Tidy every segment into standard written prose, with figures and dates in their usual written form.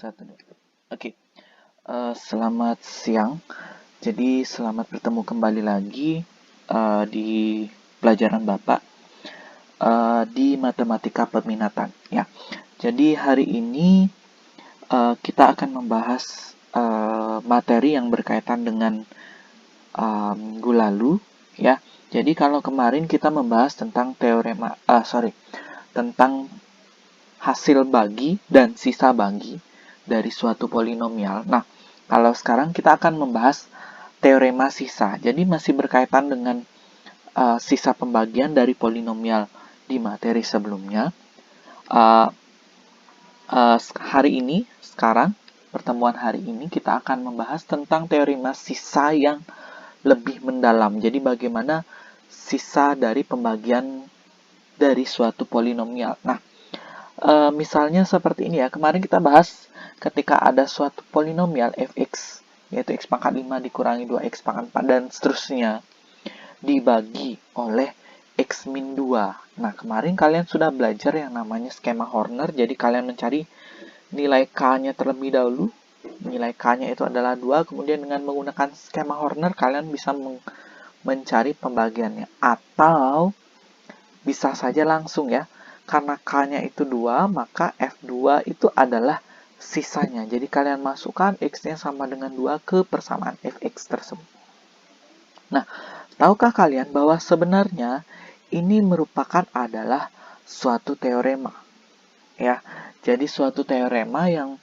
Satu, dua. Oke, selamat siang. Jadi selamat bertemu kembali lagi di pelajaran Bapak di matematika peminatan. Ya, jadi hari ini kita akan membahas materi yang berkaitan dengan minggu lalu. Ya, jadi kalau kemarin kita membahas tentang tentang hasil bagi dan sisa bagi dari suatu polinomial. Nah, kalau sekarang kita akan membahas teorema sisa. Jadi masih berkaitan dengan sisa pembagian dari polinomial di materi sebelumnya. Hari ini, pertemuan hari ini kita akan membahas tentang teorema sisa yang lebih mendalam. Jadi bagaimana sisa dari pembagian dari suatu polinomial. Nah, misalnya seperti ini ya, kemarin kita bahas ketika ada suatu polinomial fx, yaitu x pangkat 5 dikurangi 2x pangkat 4 dan seterusnya, dibagi oleh x min 2. Nah, kemarin kalian sudah belajar yang namanya skema Horner, jadi kalian mencari nilai k-nya terlebih dahulu. Nilai k-nya itu adalah 2, kemudian dengan menggunakan skema Horner, kalian bisa mencari pembagiannya. Atau bisa saja langsung ya, karena k-nya itu 2, maka f2 itu adalah sisanya. Jadi kalian masukkan x-nya sama dengan 2 ke persamaan fx tersebut. Nah, tahukah kalian bahwa sebenarnya ini merupakan adalah suatu teorema? Ya, jadi suatu teorema yang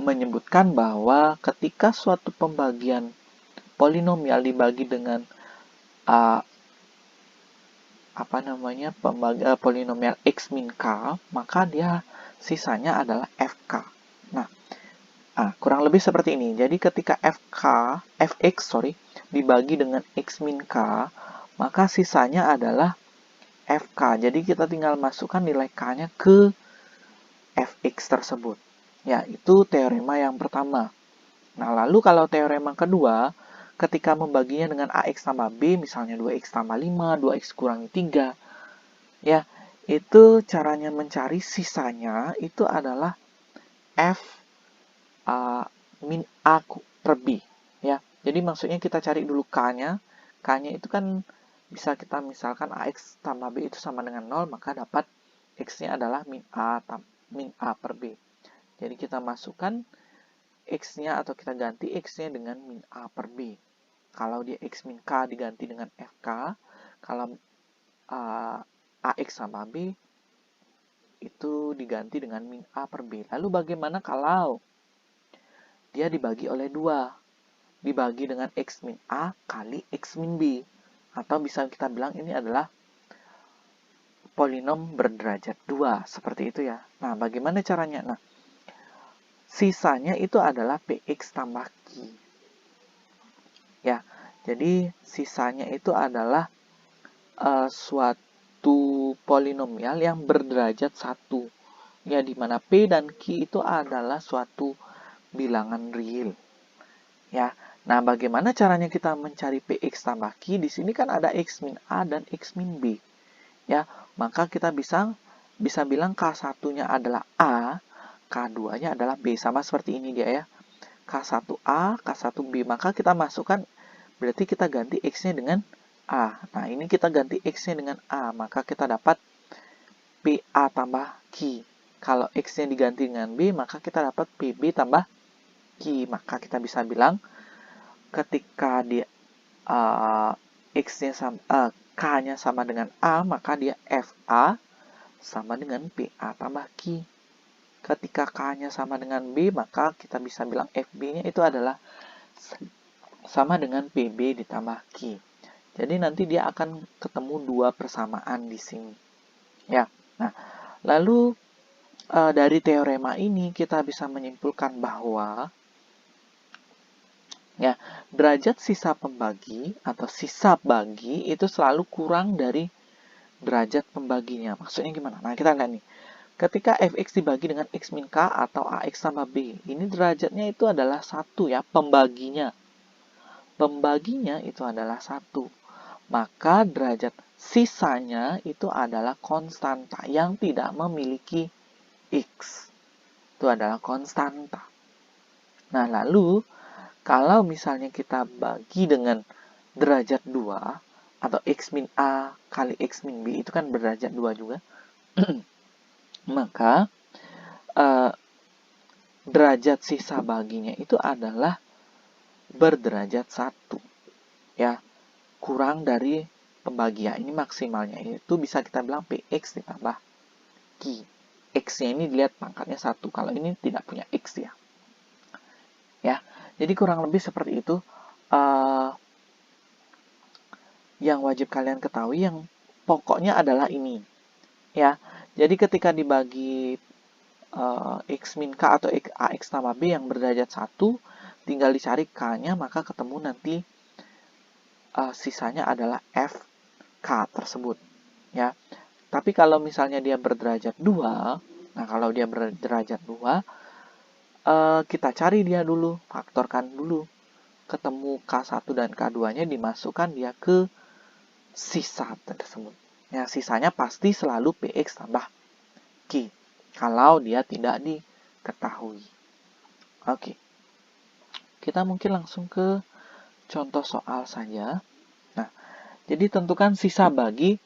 menyebutkan bahwa ketika suatu pembagian polinomial dibagi dengan polinomial x min k, maka dia sisanya adalah fk. Nah, kurang lebih seperti ini. Jadi ketika fx dibagi dengan x min k, maka sisanya adalah fk. Jadi kita tinggal masukkan nilai k-nya ke fx tersebut. Ya, itu teorema yang pertama. Nah, lalu kalau teorema kedua, ketika membaginya dengan ax tambah b, misalnya 2x tambah 5, 2x kurangi 3, ya, itu caranya mencari sisanya itu adalah f min a per b. Ya, jadi maksudnya kita cari dulu k-nya. K-nya itu kan bisa kita misalkan ax tambah b itu sama dengan 0, maka dapat x-nya adalah min a per b. Jadi kita masukkan x-nya atau kita ganti x-nya dengan min a per b. Kalau dia x min k diganti dengan fk, kalau ax sama b itu diganti dengan min a per b. Lalu bagaimana kalau dia dibagi oleh 2? Dibagi dengan x min a kali x min b. Atau bisa kita bilang ini adalah polinom berderajat 2. Seperti itu ya. Nah, bagaimana caranya? Nah, sisanya itu adalah px tambah q. Ya, jadi sisanya itu adalah suatu polinomial yang berderajat 1. Ya, di mana p dan q itu adalah suatu bilangan real. Ya. Nah, bagaimana caranya kita mencari px tambah q? Di sini kan ada x min a dan x min b. Ya, maka kita bisa bilang k1-nya adalah a, k2-nya adalah b. Sama seperti ini dia ya. K1A, K1B. Maka kita masukkan, berarti kita ganti X-nya dengan A. Nah, ini kita ganti X-nya dengan A. Maka kita dapat PA tambah Q. Kalau X-nya diganti dengan B, maka kita dapat PB tambah Q. Maka kita bisa bilang, ketika dia K-nya sama dengan A, maka dia FA sama dengan PA tambah Q. Ketika K-nya sama dengan B, maka kita bisa bilang FB-nya itu adalah sama dengan PB ditambah Q. Jadi nanti dia akan ketemu dua persamaan di sini. Ya. Nah, lalu dari teorema ini kita bisa menyimpulkan bahwa ya, derajat sisa pembagi atau sisa bagi itu selalu kurang dari derajat pembaginya. Maksudnya gimana? Nah, kita lihat nih. Ketika fx dibagi dengan x min k atau ax tambah b, ini derajatnya itu adalah 1 ya, pembaginya. Pembaginya itu adalah 1. Maka derajat sisanya itu adalah konstanta yang tidak memiliki x. itu adalah konstanta. Nah, lalu kalau misalnya kita bagi dengan derajat 2 atau X min A kali X min B itu kan berderajat 2 juga. Maka derajat sisa baginya itu adalah berderajat 1. Ya, kurang dari pembagian. Ini maksimalnya. Itu bisa kita bilang PX ditambah Q. X-nya ini dilihat pangkatnya 1. Kalau ini tidak punya X ya. Ya, jadi kurang lebih seperti itu. Yang wajib kalian ketahui yang pokoknya adalah ini. Ya, jadi ketika dibagi X min K atau AX tambah B yang berderajat 1, tinggal dicari K-nya, maka ketemu nanti sisanya adalah FK tersebut. Ya, tapi kalau misalnya dia berderajat 2, nah kalau dia berderajat 2, kita cari dia dulu, faktorkan dulu. Ketemu K1 dan K2-nya, dimasukkan dia ke sisa tersebut. Ya, sisanya pasti selalu PX tambah Q. Kalau dia tidak diketahui. Oke. Kita mungkin langsung ke contoh soal saja. Nah, jadi tentukan sisa bagi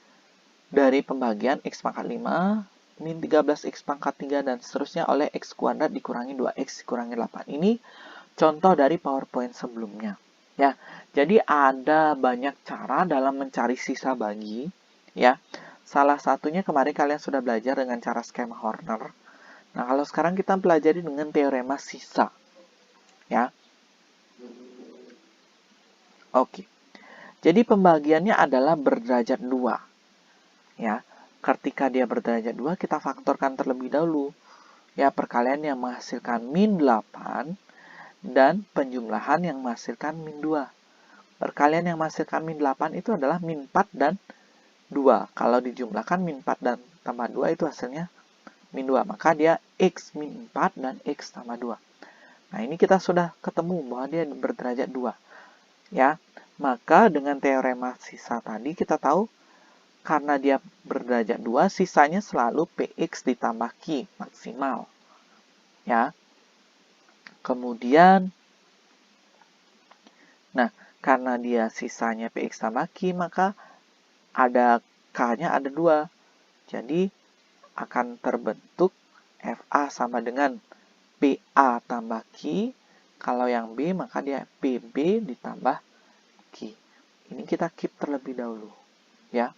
dari pembagian X pangkat 5 min 13X pangkat 3 dan seterusnya oleh X kuadrat dikurangi 2X dikurangi 8. Ini contoh dari PowerPoint sebelumnya. Ya, jadi ada banyak cara dalam mencari sisa bagi. Ya, salah satunya kemarin kalian sudah belajar dengan cara skema Horner. Nah, kalau sekarang kita pelajari dengan teorema sisa. Ya. Oke. Jadi pembagiannya adalah berderajat 2. Ya. Ketika dia berderajat 2, kita faktorkan terlebih dahulu. Ya, perkalian yang menghasilkan min 8 dan penjumlahan yang menghasilkan min 2. Perkalian yang menghasilkan min 8 itu adalah min 4 dan 2. Kalau dijumlahkan min 4 dan tambah 2 itu hasilnya min 2. Maka dia X min 4 dan X tambah 2. Nah, ini kita sudah ketemu bahwa dia berderajat 2. Ya, maka dengan teorema sisa tadi kita tahu karena dia berderajat 2, sisanya selalu PX ditambah Q maksimal. Ya. Kemudian, nah, karena dia sisanya PX tambah Q, maka ada K-nya ada 2. Jadi, akan terbentuk FA sama dengan PA tambah Q. Kalau yang B, maka dia PB ditambah Q. Ini kita keep terlebih dahulu. Ya,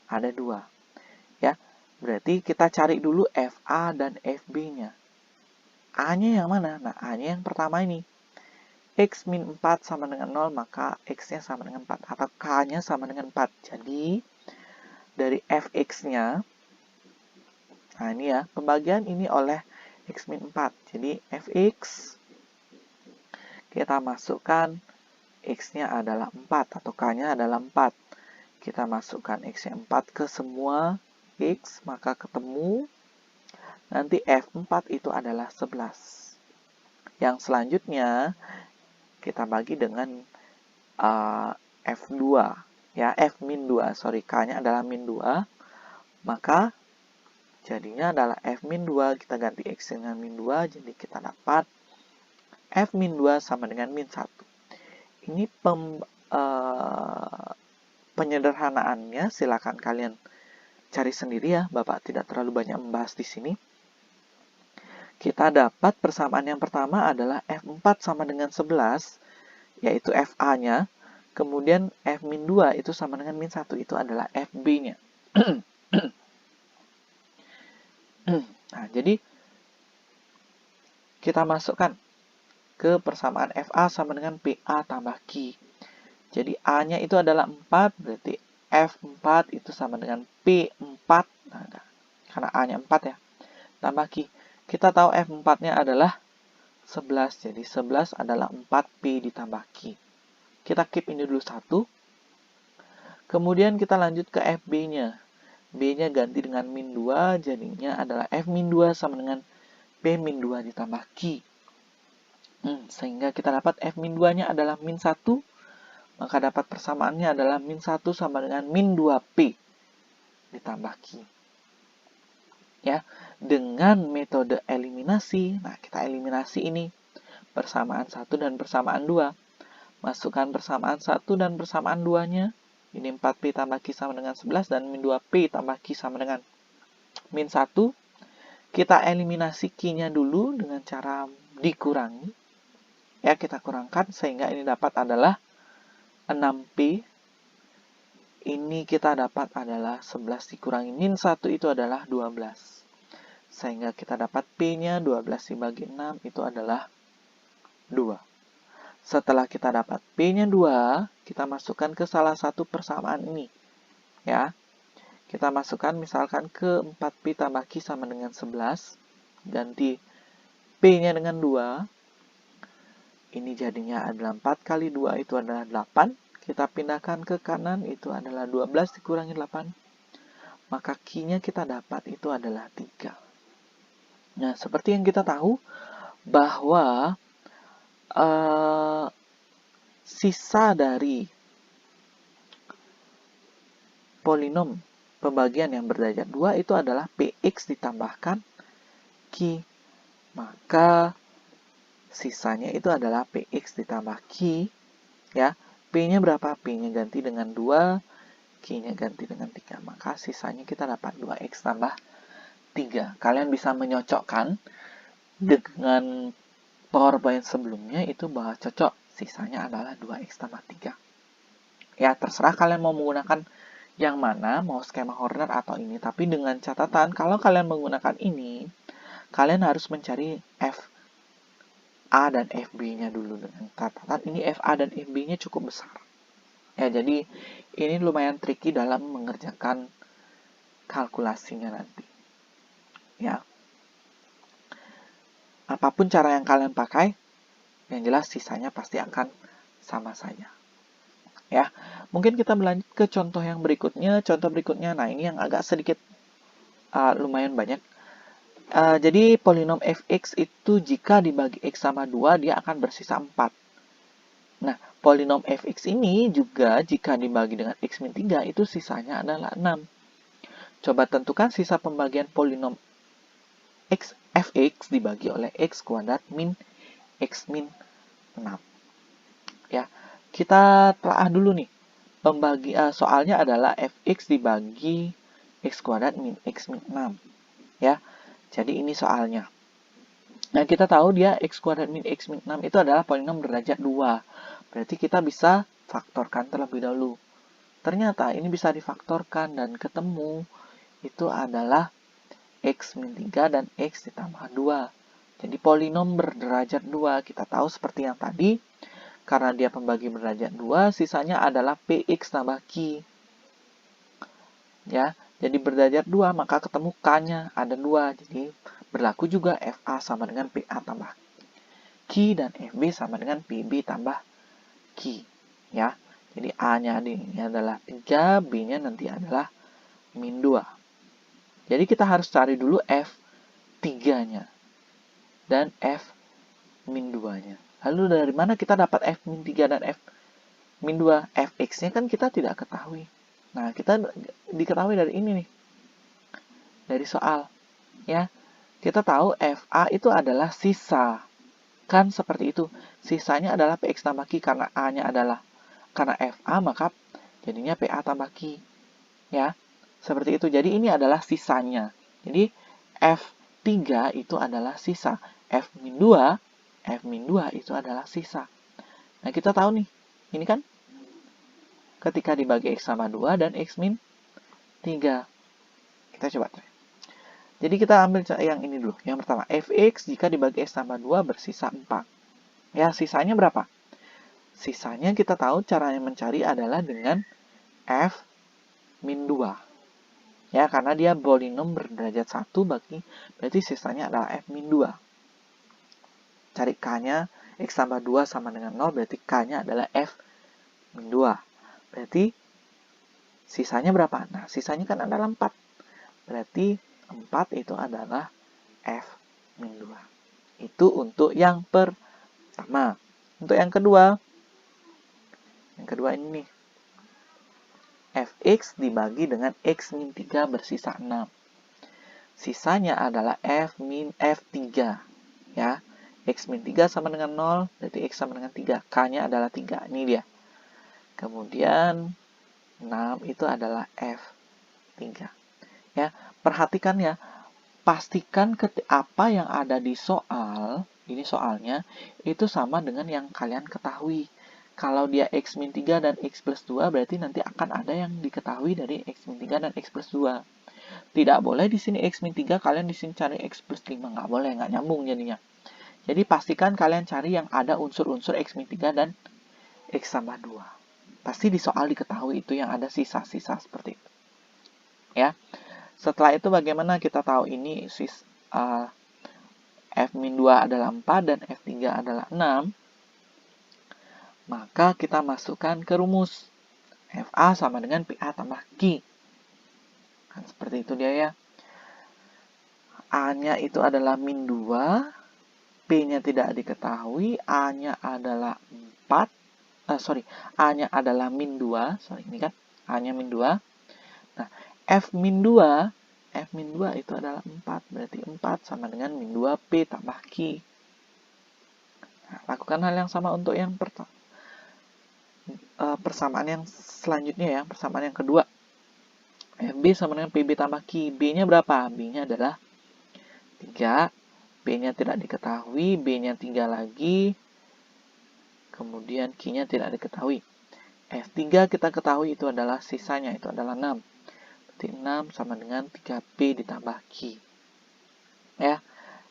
ada 2. Ya, berarti kita cari dulu FA dan FB-nya. A-nya yang mana? Nah, A-nya yang pertama ini. X min 4 sama dengan 0, maka X-nya sama dengan 4. Atau K-nya sama dengan 4. Jadi, dari Fx-nya, nah ini ya, pembagian ini oleh X min 4. Jadi, Fx, kita masukkan X-nya adalah 4, atau K-nya adalah 4. Kita masukkan X-nya 4 ke semua X, maka ketemu nanti F4 itu adalah 11. Yang selanjutnya, kita bagi dengan F2. Ya, F min 2. Sorry, K-nya adalah min 2. Maka, jadinya adalah F min 2. Kita ganti X dengan min 2. Jadi, kita dapat F min 2 sama dengan min 1. Ini penyederhanaannya. Silakan kalian cari sendiri ya. Bapak tidak terlalu banyak membahas di sini. Kita dapat persamaan yang pertama adalah F4 sama dengan 11, yaitu FA-nya. Kemudian F min 2 itu sama dengan min 1, itu adalah FB-nya. Nah, jadi kita masukkan ke persamaan FA sama dengan PA tambah Q. Jadi A-nya itu adalah 4, berarti F4 itu sama dengan P4. Nah, karena A-nya 4 ya. Tambah Q. Kita tahu F4-nya adalah 11. Jadi 11 adalah 4P ditambah Q. Kita keep ini dulu 1. Kemudian kita lanjut ke FB-nya. B-nya ganti dengan min 2. Jadinya adalah F min 2 sama dengan P min 2 ditambah Q. Sehingga kita dapat F min 2-nya adalah min 1. Maka dapat persamaannya adalah min 1 sama dengan min 2P ditambah Q. Ya, dengan metode eliminasi. Nah, kita eliminasi ini persamaan 1 dan persamaan 2. Masukkan persamaan 1 dan persamaan 2-nya. Ini 4P tambah Q sama dengan 11 dan min 2P tambah Q sama dengan min 1. Kita eliminasi Q-nya dulu dengan cara dikurangi. Ya, kita kurangkan sehingga ini dapat adalah 6P. Ini kita dapat adalah 11 dikurangi min 1 itu adalah 12. Sehingga kita dapat P-nya 12 dibagi 6 itu adalah 2. Setelah kita dapat P-nya 2, kita masukkan ke salah satu persamaan ini. Ya. Kita masukkan misalkan ke 4P tambah Q sama dengan 11. Ganti P-nya dengan 2. Ini jadinya adalah 4 kali 2 itu adalah 8. Kita pindahkan ke kanan itu adalah 12 dikurangi 8. Maka Q-nya kita dapat itu adalah 3. Nah, seperti yang kita tahu bahwa sisa dari polinom pembagian yang berderajat 2 itu adalah Px ditambahkan Q. Maka sisanya itu adalah Px ditambah Q. Ya, P-nya berapa? P-nya ganti dengan 2, Q-nya ganti dengan 3. Maka sisanya kita dapat 2x tambah 3. Kalian bisa menyocokkan dengan PowerPoint sebelumnya itu bahwa cocok. Sisanya adalah 2x tambah 3. Ya, terserah kalian mau menggunakan yang mana, mau skema Horner atau ini. Tapi dengan catatan, kalau kalian menggunakan ini, kalian harus mencari FA dan FB-nya dulu. Dengan catatan, ini FA dan FB-nya cukup besar. Ya, jadi ini lumayan tricky dalam mengerjakan kalkulasinya nanti. Ya. Apapun cara yang kalian pakai, yang jelas sisanya pasti akan sama saja. Ya, mungkin kita berlanjut ke contoh yang berikutnya. Contoh berikutnya, nah ini yang agak sedikit lumayan banyak. Jadi polinom fx itu jika dibagi x sama 2, dia akan bersisa 4. Nah, polinom fx ini juga jika dibagi dengan x min 3, itu sisanya adalah 6. Coba tentukan sisa pembagian polinom fx dibagi oleh x kuadrat min x min 6. Ya, kita telah dulu nih. Soalnya adalah fx dibagi x kuadrat min x min 6. Ya, jadi ini soalnya. Nah, kita tahu dia x kuadrat min x min 6 itu adalah polinom berderajat 2. Berarti kita bisa faktorkan terlebih dahulu. Ternyata ini bisa difaktorkan dan ketemu itu adalah x min 3 dan x ditambah 2. Jadi polinom berderajat 2. Kita tahu seperti yang tadi. Karena dia pembagi berderajat 2, sisanya adalah Px tambah Q. Ya, jadi berderajat 2, maka ketemu K-nya ada 2. Jadi berlaku juga FA sama dengan PA tambah Q dan FB sama dengan PB tambah Q. Ya, jadi A-nya ini adalah 3, B-nya nanti adalah min 2. Jadi kita harus cari dulu F3-nya dan F min 2-nya. Lalu dari mana kita dapat F min 3 dan F min 2? Fx-nya kan kita tidak ketahui. Nah, kita diketahui dari ini nih. Dari soal. Ya, kita tahu FA itu adalah sisa. Kan seperti itu. Sisanya adalah Px tambah Q karena A-nya adalah. Karena FA maka jadinya PA tambah Q. Ya, seperti itu. Jadi ini adalah sisanya. Jadi F3 itu adalah sisa. F min 2 itu adalah sisa. Nah, kita tahu nih, ini kan ketika dibagi X sama 2 dan X min 3. Kita coba. Jadi kita ambil yang ini dulu. Yang pertama, Fx jika dibagi X sama 2 bersisa 4. Ya, sisanya berapa? Sisanya kita tahu caranya mencari adalah dengan F min 2. Ya, karena dia polinom berderajat 1 berarti sisanya adalah F min 2. Cari K-nya, X tambah 2 sama dengan 0, berarti K-nya adalah F min 2. Berarti sisanya berapa? Nah, sisanya kan adalah 4. Berarti 4 itu adalah F min 2. Itu untuk yang pertama. Untuk yang kedua ini nih. Fx dibagi dengan X min 3 bersisa 6. Sisanya adalah F min F3. Ya, X min 3 sama dengan 0, berarti X sama dengan 3. K-nya adalah 3. Ini dia. Kemudian 6 itu adalah F3. Ya, perhatikan ya. Pastikan apa yang ada di soal, ini soalnya, itu sama dengan yang kalian ketahui. Kalau dia X min 3 dan X plus 2, berarti nanti akan ada yang diketahui dari X min 3 dan X plus 2. Tidak boleh di sini X min 3, kalian di sini cari X plus 5. Nggak boleh, nggak nyambung jadinya. Jadi pastikan kalian cari yang ada unsur-unsur X min 3 dan X tambah 2. Pasti di soal diketahui itu yang ada sisa-sisa seperti itu. Ya. Setelah itu bagaimana kita tahu ini F-2 adalah 4 dan F3 adalah 6. Maka kita masukkan ke rumus. FA sama dengan PA tambah Q. Kan seperti itu dia ya. A-nya itu adalah min 2. P-nya tidak diketahui. A-nya adalah 4. A-nya adalah min 2. Ini kan A-nya min 2. Nah, F min 2 itu adalah 4. Berarti 4 sama dengan min 2P tambah Q. Nah, lakukan hal yang sama untuk yang persamaan yang selanjutnya ya. Persamaan yang kedua. FB sama dengan PB tambah Q. B-nya berapa? B-nya adalah 3. B-nya tidak diketahui. B-nya 3 lagi. Kemudian Q-nya tidak diketahui. F3 kita ketahui itu adalah sisanya. Itu adalah 6. 6 sama dengan 3P ditambah Q. Ya,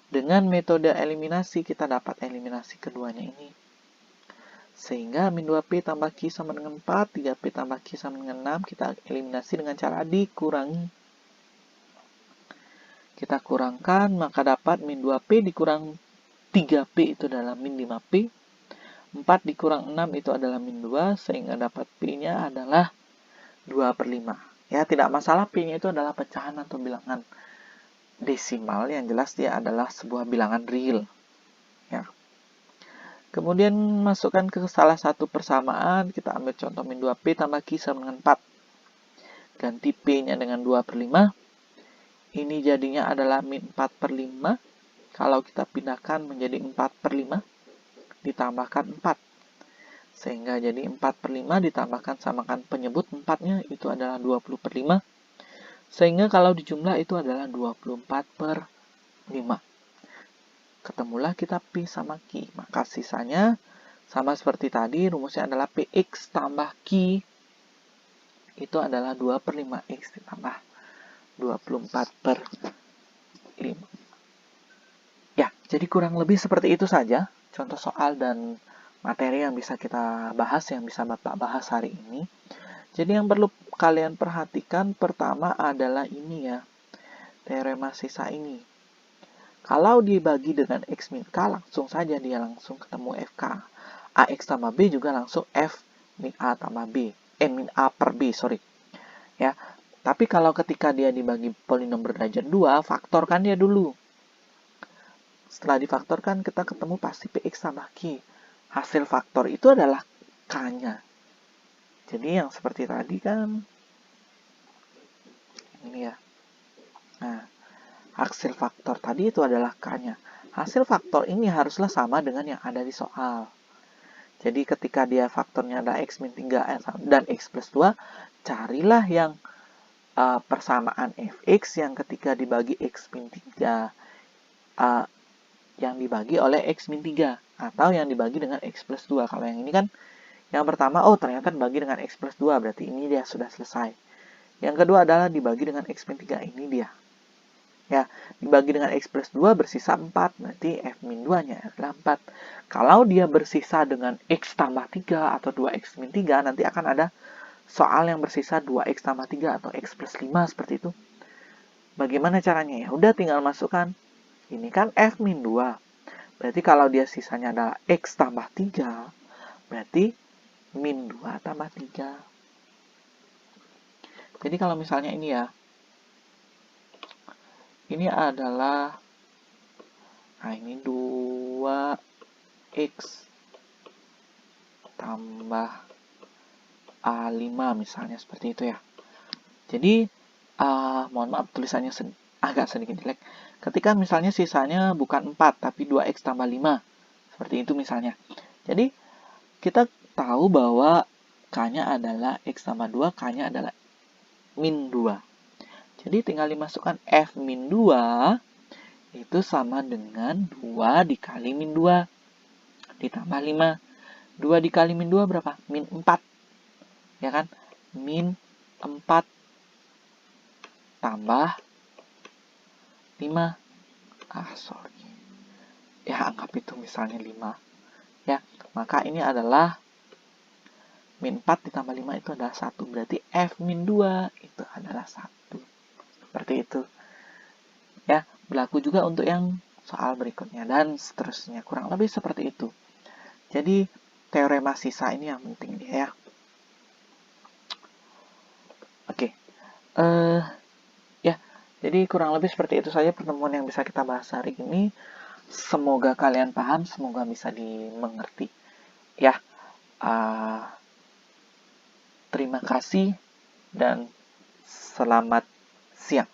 dengan metode eliminasi kita dapat eliminasi keduanya ini. Sehingga min 2P tambah Q sama dengan 4, 3P tambah Q sama dengan 6, kita eliminasi dengan cara dikurangi. Kita kurangkan, maka dapat min 2P dikurang 3P itu adalah min 5P. 4 dikurang 6 itu adalah min 2, sehingga dapat P-nya adalah 2/5. Ya, tidak masalah P-nya itu adalah pecahan atau bilangan desimal, yang jelas dia adalah sebuah bilangan real. Ya. Kemudian masukkan ke salah satu persamaan, kita ambil contoh min 2P tambah Q sama dengan 4. Ganti P-nya dengan 2/5. Ini jadinya adalah min 4/5. Kalau kita pindahkan menjadi 4/5, ditambahkan 4. Sehingga jadi 4/5 ditambahkan samakan penyebut 4-nya, itu adalah 20/5. Sehingga kalau dijumlah itu adalah 24/5. Ketemulah kita P sama Q. Maka sisanya sama seperti tadi, rumusnya adalah PX tambah Q. Itu adalah 2/5X ditambah 24/5. Ya, jadi kurang lebih seperti itu saja contoh soal dan materi yang bisa kita bahas, yang bisa Bapak bahas hari ini. Jadi yang perlu kalian perhatikan pertama adalah ini ya, teorema sisa ini. Kalau dibagi dengan X min K, langsung saja dia langsung ketemu FK. AX tambah B juga langsung F min A tambah B. Min A per B, sorry. Ya, tapi kalau ketika dia dibagi polinom berderajat 2, faktorkan dia dulu. Setelah difaktorkan, kita ketemu pasti PX tambah Q. Hasil faktor itu adalah K-nya. Jadi yang seperti tadi kan, ini ya. Nah, hasil faktor tadi itu adalah K-nya. Hasil faktor ini haruslah sama dengan yang ada di soal. Jadi ketika dia faktornya ada X min 3 dan X plus 2, carilah yang persamaan Fx yang ketika dibagi X min 3, yang dibagi oleh X min 3 atau yang dibagi dengan X plus 2. Kalau yang ini kan yang pertama, oh ternyata dibagi dengan X plus 2, berarti ini dia sudah selesai. Yang kedua adalah dibagi dengan X min 3, ini dia. Ya, dibagi dengan X plus 2 bersisa 4, berarti F min 2-nya adalah 4. Kalau dia bersisa dengan X tambah 3 atau 2X min 3, nanti akan ada soal yang bersisa 2X tambah 3 atau X plus 5 seperti itu. Bagaimana caranya? Ya udah tinggal masukkan. Ini kan F min 2. Berarti kalau dia sisanya adalah X tambah 3, berarti min 2 tambah 3. Jadi kalau misalnya ini ya, ini adalah, nah ini 2X tambah A5 misalnya seperti itu ya. Jadi, mohon maaf tulisannya agak sedikit jelek. Ketika misalnya sisanya bukan 4, tapi 2x tambah 5. Seperti itu misalnya. Jadi, kita tahu bahwa K-nya adalah X tambah 2, K-nya adalah min 2. Jadi, tinggal dimasukkan F min 2, itu sama dengan 2 dikali min 2, ditambah 5. 2 dikali min 2 berapa? Min 4. Ya kan? Min 4 tambah 5. Sorry. Ya, anggap itu misalnya 5. Ya, maka ini adalah min 4 ditambah 5 itu adalah 1. Berarti F min 2 itu adalah 1. Seperti itu. Ya, berlaku juga untuk yang soal berikutnya dan seterusnya. Kurang lebih seperti itu. Jadi, teorema sisa ini yang penting dia ya. Oke. Ya, jadi kurang lebih seperti itu saja pertemuan yang bisa kita bahas hari ini. Semoga kalian paham, semoga bisa dimengerti. Ya, terima kasih dan selamat siang.